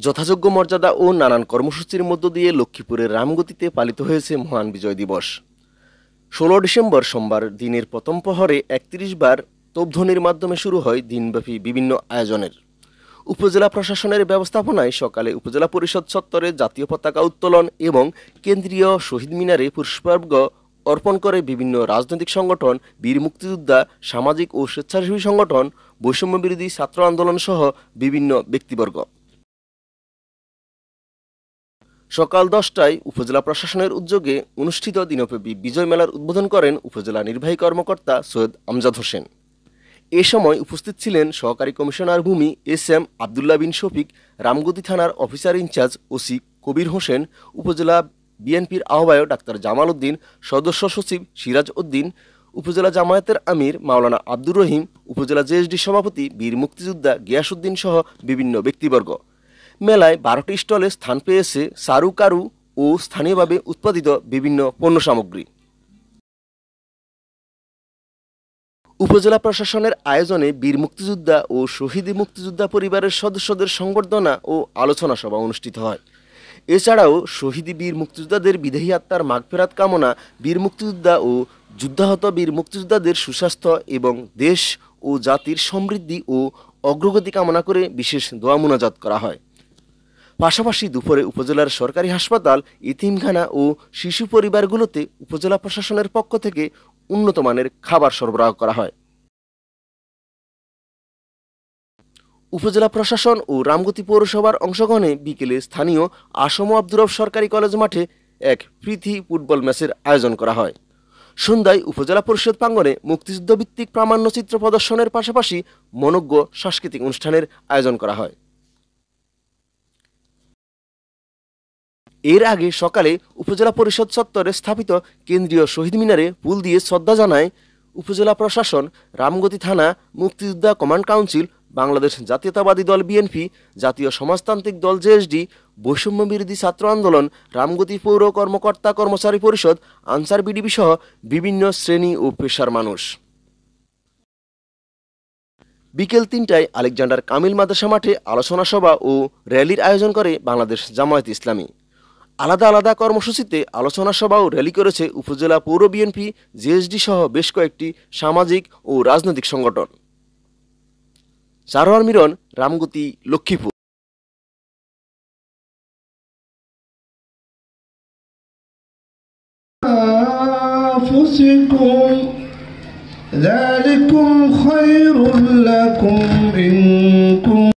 যথাযোগ্য মর্যাদা ও নানান কর্মসূচির মধ্য দিয়ে লক্ষ্মীপুরের রামগতিতে পালিত হয়েছে মহান বিজয় দিবস। 16 ডিসেম্বর সোমবার দিনের প্রথম প্রহরে 31 বার তোপধ্বনির মাধ্যমে শুরু হয় দিনব্যাপী বিভিন্ন আয়োজনের। উপজেলা প্রশাসনের ব্যবস্থাপনায় সকালে উপজেলা পরিষদ চত্বরে জাতীয় পতাকা উত্তোলন এবং কেন্দ্রীয় শহীদ মিনারে পুষ্পার্ঘ্য অর্পণ করে বিভিন্ন রাজনৈতিক সংগঠন, বীর মুক্তিযোদ্ধা, সামাজিক ও স্বেচ্ছাসেবী সংগঠন, বৈষম্য বিরোধী ছাত্র আন্দোলন সহ বিভিন্ন ব্যক্তিবর্গ। সকাল 10টায় উপজেলা প্রশাসনের উদ্যোগে অনুষ্ঠিত দিনব্যাপী বিজয় মেলার উদ্বোধন করেন উপজেলা নির্বাহী কর্মকর্তা সৈয়দ আমজাদ হোসেন। এ সময় উপস্থিত ছিলেন সহকারী কমিশনার ভূমি এস.এম. আবদুল্লাহ বিন শফিক, রামগতি থানার officer in charge OC Kabir Hossain, উপজেলা বিএনপির আহ্বায়ক ডাক্তার জামাল উদ্দিন, সদস্য সচিব সিরাজ উদ্দিন, উপজেলা জামায়াতের আমির মাওলানা আব্দুর রহিম, উপজেলা জেএসডি সভাপতি বীর মুক্তিযোদ্ধা গিয়াসউদ্দিন সহ বিভিন্ন ব্যক্তিবর্গ। মেলায় 12টি স্টলে স্থান পেয়েছে চারু কারু ও স্থানীয়ভাবে উৎপাদিত বিভিন্ন পণ্য সামগ্রী। উপজেলা প্রশাসনের আয়োজনে বীর মুক্তিযোদ্ধা ও শহীদ মুক্তিযোদ্ধা পরিবারের সদস্যদের সংবর্ধনা ও আলোচনা সভা অনুষ্ঠিত হয়। এছাড়াও শহীদ বীর মুক্তিযোদ্ধাদের বিদেহী আত্মার মাগফিরাত কামনা, বীর মুক্তিযোদ্ধা ও যুদ্ধাহত বীর মুক্তিযোদ্ধাদের সুস্বাস্থ্য এবং দেশ ও জাতির সমৃদ্ধি ও অগ্রগতি কামনা করে বিশেষ দোয়া মুনাজাত করা হয়। পাশাপাশি দুপুরে উপজেলার সরকারি হাসপাতাল, এতিমখানা ও শিশু পরিবারগুলোতে উপজেলা প্রশাসনের পক্ষ থেকে উন্নত মানের খাবার সরবরাহ করা হয়। উপজেলা প্রশাসন ও রামগতি পৌরসভার অংশগ্রহণে বিকেলে স্থানীয় আসম আব্দুর রব সরকারি কলেজ মাঠে এক প্রীতি ফুটবল ম্যাচের আয়োজন করা হয়। সন্ধ্যায় উপজেলা পরিষদ প্রাঙ্গণে মুক্তিযুদ্ধভিত্তিক প্রামাণ্যচিত্র প্রদর্শনের পাশাপাশি মনোজ্ঞ সাংস্কৃতিক অনুষ্ঠানের আয়োজন করা হয়। এর আগে সকালে উপজেলা পরিষদ চত্বরে স্থাপিত কেন্দ্রীয় শহীদ মিনারে ফুল দিয়ে শ্রদ্ধা জানায় উপজেলা প্রশাসন, রামগতি থানা, মুক্তিযোদ্ধা কমান্ড কাউন্সিল, বাংলাদেশ জাতীয়তাবাদী দল বিএনপি, জাতীয় সমাজতান্ত্রিক দল জেএসডি, বৈষম্য বিরোধী ছাত্র আন্দোলন, রামগতি পৌর কর্মকর্তা কর্মচারী পরিষদ, আনসার বিডিবি সহ বিভিন্ন শ্রেণী ও পেশার মানুষ। বিকেল 3টায় আলেকজান্ডার কামিল মাদ্রাসা মাঠে আলোচনা সভা ও র্যালির আয়োজন করে বাংলাদেশ জামায়াত ইসলামী। আলাদা আলাদা কর্মসূচিতে আলোচনা সভা ও র্যালি করেছে উপজেলা পৌর বিএনপি, জেএসডি সহ বেশ কয়েকটি সামাজিক ও রাজনৈতিক সংগঠন। সারোয়ার মিরন, রামগতি, লক্ষ্মীপুর। ذلكم خير لكم إن كنتم